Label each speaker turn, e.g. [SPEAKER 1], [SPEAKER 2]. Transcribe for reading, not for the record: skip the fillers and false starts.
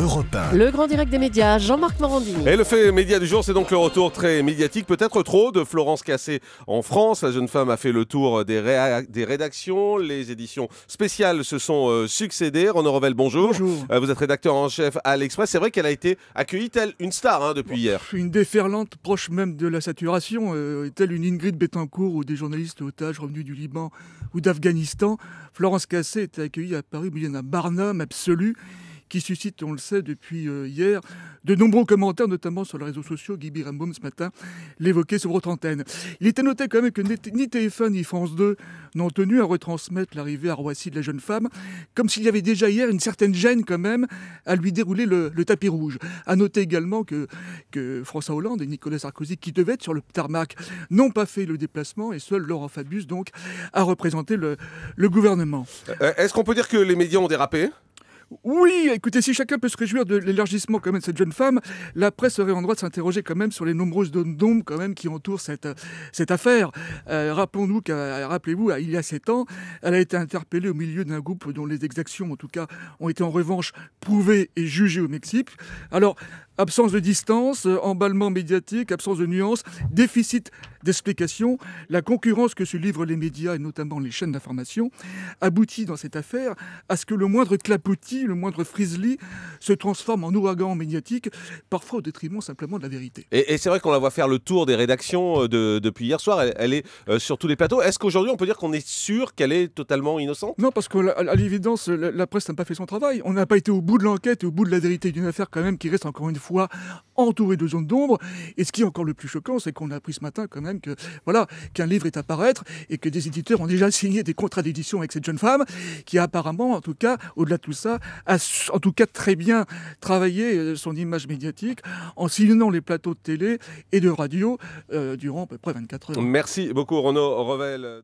[SPEAKER 1] Europe 1.
[SPEAKER 2] Le grand direct des médias, Jean-Marc Morandini.
[SPEAKER 3] Et le fait média du jour, c'est donc le retour très médiatique, peut-être trop, de Florence Cassé en France. La jeune femme a fait le tour des rédactions. Les éditions spéciales se sont succédées. Renaud Revel, bonjour.
[SPEAKER 4] Bonjour.
[SPEAKER 3] Vous êtes rédacteur en chef à l'Express. C'est vrai qu'elle a été accueillie telle une star depuis hier.
[SPEAKER 4] Une déferlante proche même de la saturation, telle une Ingrid Betancourt ou des journalistes otages revenus du Liban ou d'Afghanistan. Florence Cassé était accueillie à Paris, il y a un barnum absolu qui suscite, on le sait depuis hier, de nombreux commentaires, notamment sur les réseaux sociaux. Guy Biramboum, ce matin, l'évoquait sur votre antenne. Il était noté quand même que ni TF1 ni France 2 n'ont tenu à retransmettre l'arrivée à Roissy de la jeune femme, comme s'il y avait déjà hier une certaine gêne quand même à lui dérouler le tapis rouge. À noter également que François Hollande et Nicolas Sarkozy, qui devaient être sur le tarmac, n'ont pas fait le déplacement et seul Laurent Fabius donc a représenté le gouvernement.
[SPEAKER 3] Est-ce qu'on peut dire que les médias ont dérapé ?
[SPEAKER 4] Oui, écoutez, si chacun peut se réjouir de l'élargissement quand même de cette jeune femme, la presse serait en droit de s'interroger quand même sur les nombreuses zones d'ombre quand même qui entourent cette affaire. Rappelez-vous, il y a 7 ans, elle a été interpellée au milieu d'un groupe dont les exactions, en tout cas, ont été en revanche prouvées et jugées au Mexique. Alors, absence de distance, emballement médiatique, absence de nuances, déficit d'explication, la concurrence que se livrent les médias et notamment les chaînes d'information aboutit dans cette affaire à ce que le moindre clapotis, le moindre friseli se transforme en ouragan médiatique, parfois au détriment simplement de la vérité.
[SPEAKER 3] Et c'est vrai qu'on la voit faire le tour des rédactions depuis hier soir. Elle est sur tous les plateaux. Est-ce qu'aujourd'hui on peut dire qu'on est sûr qu'elle est totalement innocente ?
[SPEAKER 4] Non, parce qu'à l'évidence, la presse n'a pas fait son travail. On n'a pas été au bout de l'enquête et au bout de la vérité d'une affaire quand même qui reste encore une fois entourée de zones d'ombre. Et ce qui est encore le plus choquant, c'est qu'on a appris ce matin quand même qu'un livre est à paraître et que des éditeurs ont déjà signé des contrats d'édition avec cette jeune femme qui a apparemment, en tout cas, au-delà de tout ça, a en tout cas très bien travaillé son image médiatique en sillonnant les plateaux de télé et de radio durant à peu près 24 heures.
[SPEAKER 3] Merci beaucoup Renaud Revel.